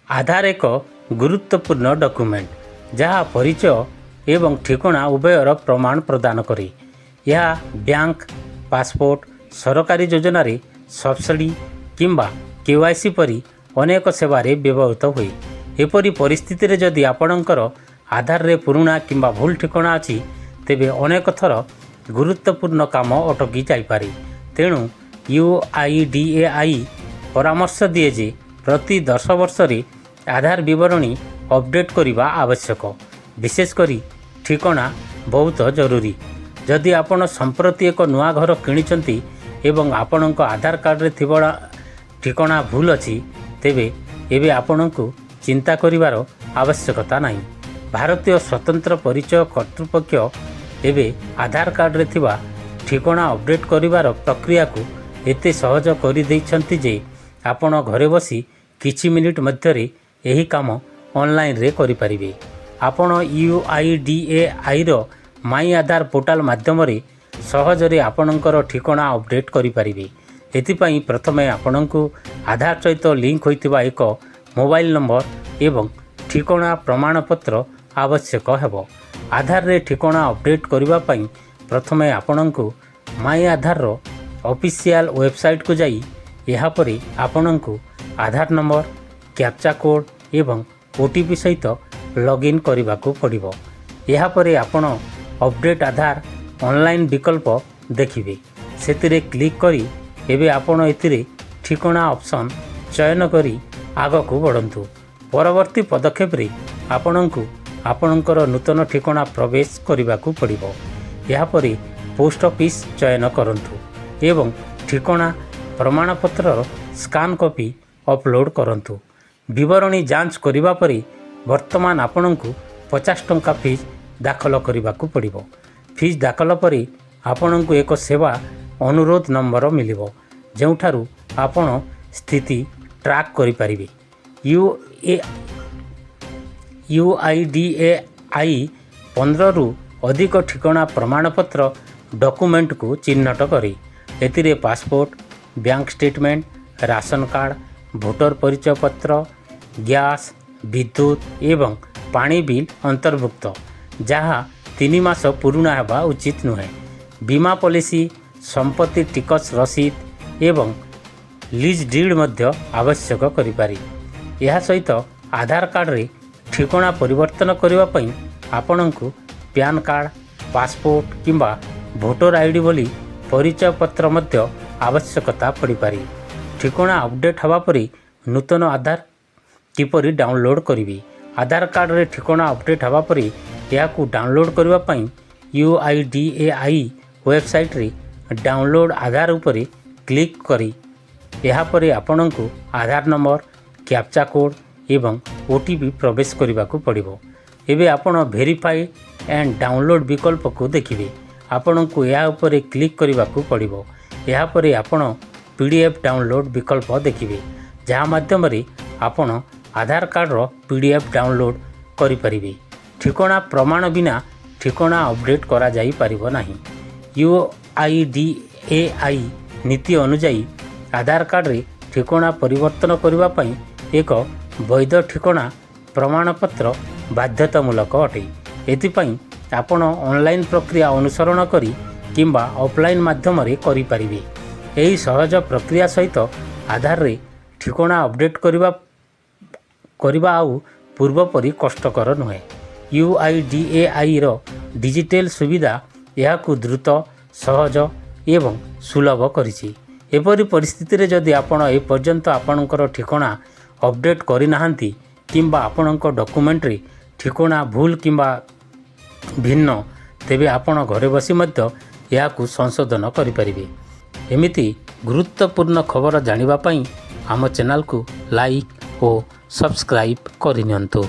आधार एक गुरुत्वपूर्ण डॉक्यूमेंट जहाँ परिचय एवं ठिकाना उभयर प्रमाण प्रदान करे। यह बैंक, पासपोर्ट, सरकारी योजन सब्सिडी किंबा केवाईसी परी अनेक सेवारे व्यवहृत हुए। एपरी परिस्थिति रे जदि आपणकर आधार रे पुराना किंबा भूल ठिकाना अच्छी तेबे अनेक थर गुरुत्वपूर्ण काम अटकी जाइपारे। तेणु UIDAI परामर्श दिए जे प्रति 10 वर्ष रे आधार विवरणी अपडेट करने आवश्यक। विशेषकर ठिकाना बहुत जरूरी। जदि आपण संप्रति एक नुआ घर किणिचंती एवं आपणक आधार कार्ड रे थिबा ठिकाना भूल अच्छी तेबे एबे आपणको चिंता करिवार आवश्यकता नहीं। भारतीय स्वतंत्र परिचय कर्तृपक्ष एबे आधार कार्ड रे थिबा ठिकाना अपडेट करिवार प्रक्रिया को एते सहज करि दैछंती जे आपण घरे बसी किछि मिनिट मध्यरे एही काम ऑनलाइन रे करि परिबे। आपण UIDAI रो माई आधार पोर्टाल माध्यम रे सहजरे आपणकर ठिकाना अपडेट करि परिबे। एथिपाई प्रथमे आपणको आधार सहित लिंक होइतिबा एक मोबाइल नंबर एवं ठिकाना प्रमाणपत्र आवश्यक हेबो। आधार रे ठिकाना अपडेट करिबा पई प्रथमे आपणको माई आधार रो ऑफिशियल वेबसाइट को जाई यहाँ परे आपणको आधार नंबर, कैप्चा कोड एवं OTP सहित लॉगिन करने को पड़िबो। यहाँ परे आपण अपडेट आधार ऑनलाइन विकल्प देखिबे। सेतिरे क्लिक करी एबे आपण एतिरे ठिकाना ऑप्शन चयन करी आग को बढ़ंतु। परवर्ती पदक्षेप रे आपणको आपणकर नूतन ठिकाना प्रवेश करने को पड़िबो। यहाँ परे पोस्ट ऑफिस चयन करंतु एवं ठिकाना प्रमाणपत्र स्कान कॉपी अपलोड करंतु। विवरणी जांच करिबा परे वर्तमान आपणको 50 टंका फीस दाखल करने को पड़िबो। फीस दाखल परे आपणको एक सेवा अनुरोध नंबर मिलिबो जेउठारु आपण स्थिति ट्रैक करि परिबे। UIDAI 15 रु अधिक ठिकाना प्रमाणपत्र डॉक्यूमेंट को चिन्हट करे। एतिरे passport, bank statement, ration card, voter परिचय पत्र, गैस, विद्युत एवं पानी बिल अंतर्भुक्त जहाँ 3 मास पुराना हेबा उचित नुहे। बीमा पॉलिसी, संपत्ति टिकस रसीद एवं लीज डीड मध्य आवश्यक करिपारी। यह सहित आधार कार्ड रे ठिकाना परिवर्तन करबा पई आपणको पैन कार्ड, पासपोर्ट किंबा भोटर आईडी बोली परिचय पत्र मध्य आवश्यकता पड़ी पारी। ठिकाना अपडेट हवा परी नूतन आधार किपरि डाउनलोड करिवे। आधार कार्ड रे ठिकाना अपडेट हवा परी याकू डाउनलोड करबा पई UIDAI वेबसाइट रे डाउनलोड आधार उपरे क्लिक करी यहाँ परे आपणको आधार नंबर, कैप्चा कोड एवं OTP प्रवेश करने को पड़िबो। एबे आपण वेरीफाई एंड डाउनलोड विकल्प को देखिए। आपण को यह उपरे क्लिक करने को पड़िबो। यहाँ परे आपण PDF डाउनलोड विकल्प देखिए जहाँ माध्यम आपण आधार कार्ड रो PDF डाउनलोड करि परिबे। ठिकाना प्रमाण बिना ठिकाना अपडेट करा जाई परिबो नाही। UIDAI नीति अनुसार आधार कार्ड रे ठिकाना परिवर्तन करबा पई एक वैध ठिकाना प्रमाणपत्र बाध्यतामूलक अटे। एथिपाई आपण ऑनलाइन प्रक्रिया अनुसरण करी किंबा ऑफलाइन माध्यम रे करि परिबे। एही सहज प्रक्रिया सहित आधार रे ठिकाना अपडेट करबा आउ पूर्व परी कष्टकर नुहे। UIDAI रो डिजिटल सुविधा याकू द्रुत, सहज एवं सुलभ करिछि। एपरी परिस्थिति रे जदि आपण ए पर्यंत आपणकर ठिकाना अपडेट करि नाहंती किंबा आपणक डॉक्यूमेंट रे ठिकाना भूल किंबा भिन्न तेबे आपण घरे बसी मध्य याकू संशोधन करि परिबे। एमिति गुरुत्वपूर्ण खबर जानिबा पई आम चैनल को लाइक और सब्सक्राइब करि नियंतु।